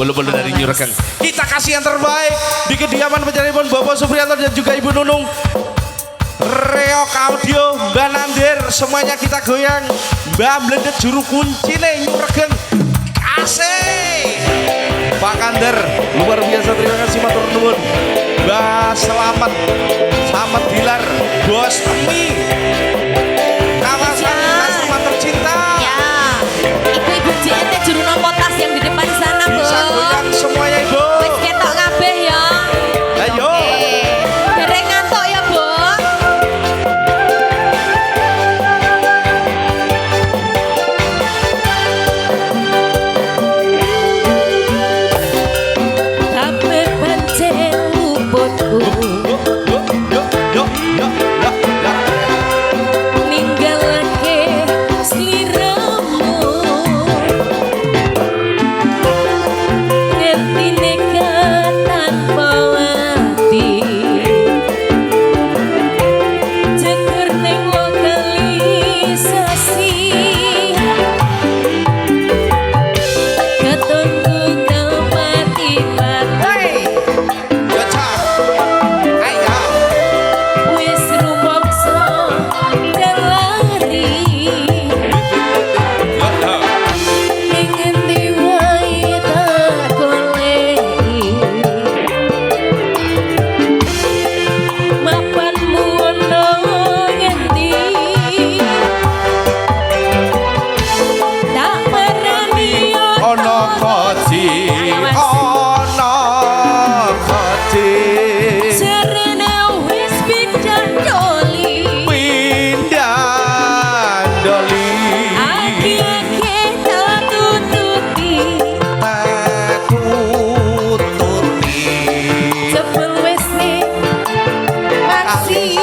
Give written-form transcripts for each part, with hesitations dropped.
Bulu-bulu dari Nyuregeng. Kita kasih yang terbaik di kediaman penyanyi Bapak Supriyanto dan juga Ibu Nunung. Reok Audio, Mbak Nandir, semuanya kita goyang. Mbak Blendet juru kunci nih Nyuregeng. Kasih. Pak Kander, luar biasa, terima kasih matur nuwun. Mbak Selamat, Selamat Dilar, Bos Emi. Kawasan rumah tercinta. Ya, ibu-ibu JNT juru nomor tas yang di depan sana, Bu. Bisa goyang semuanya, Ibu. Wis ketok kabeh ya. Ayo. Dereng ngantuk ya, Bu. Kabeh pancen luputku. Ninggalake sliramu. Ngertine kan tanpa hati. Jegur ning lokalisasi. Ketunggu kau mati-mati. Wis rumangsa kelari. Ning endi wae tak goleki. Mapanmu ono ngendi. Tak marani Ono koji, ono koji, Serene wis pindah doli. pindah doli, Aki-aki tak tutupi. aku tuti. Jebul wis nih masih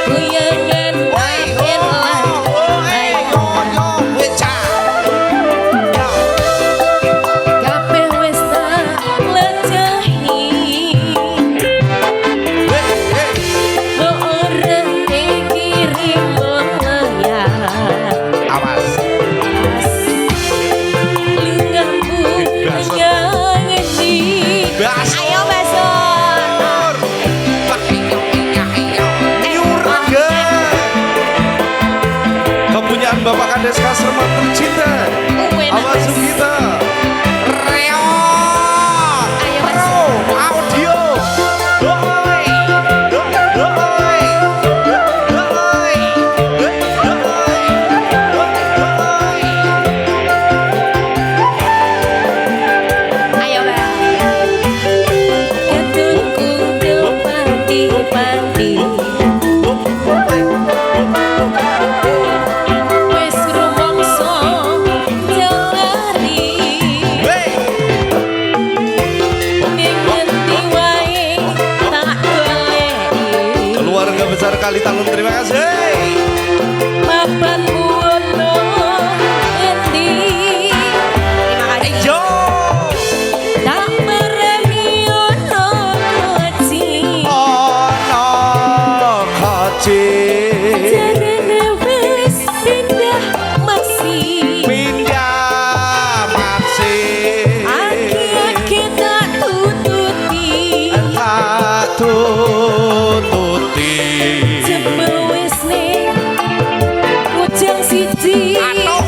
goyangan akhir lan kabeh wis tak lecahi. Orang dikirim melayang. Awas, Lingahmu yang ngendi. Bas. Ayo besok. Nyuregeng. Kepunyaan Bapak Kades Kasreman tercinta. Awas Sugita. Reok. Ayo, Mas. Pro Audio. Doi. Doi. Doi. Ayo Bang. Ketungkung panti-panti. Wis rumangsa jalari. Ning ngendi wae tak goleki. Keluarga besar Kali Talun, terima kasih. Mapanmu ono ngendi. Terima kasih. Yo. Tak mereni ono koji. Ono koji, Jarene wis pindah masih. pindah masih. Aki-aki tak tutupi. Tak tututi. Jebul wis ning ujang siji. Ayo.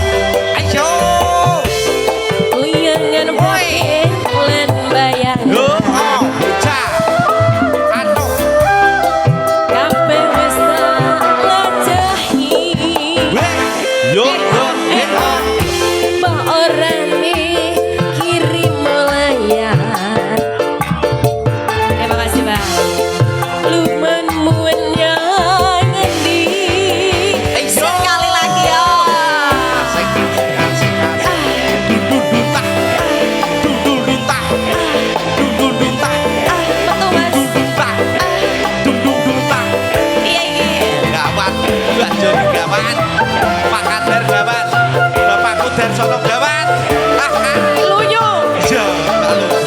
Goyangan wae lan bayang. Yo, bocah. Anu. Kabeh wis tak lecahi. Yo, Mbah orane kirim melayang. Terima kasih Bang. Lumenmu yang ngendi. Sekali lagi ya. Betul Mas. Iya iya. Gawat, Mbak Joni gawat, Pak Kader gawat, Bapak Kuder Sono gawat. Luyu. Iya, halus.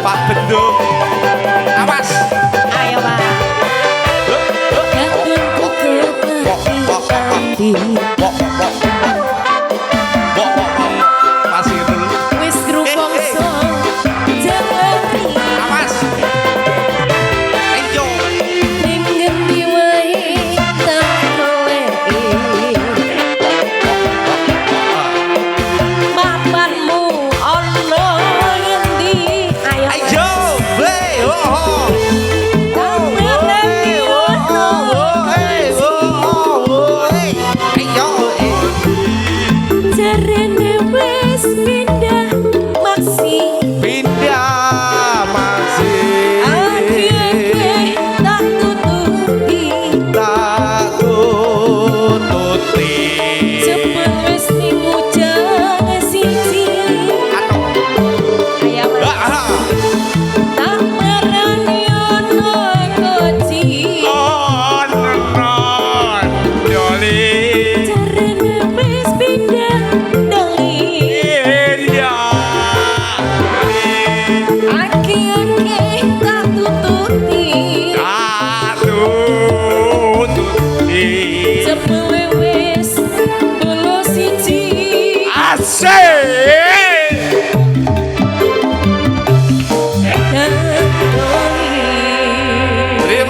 Pak Bendung, awas. Ayo Bang. Jatuh ke hati. yo Jarene wis pindah maksi pindah masih Akhirnya tak tutupi tak tututi Cepet wis dimujang siji Ayam tak merani ono koci Jarene wis pindah dali Aki-aki tak tututi Cepet wis bolo siji Asik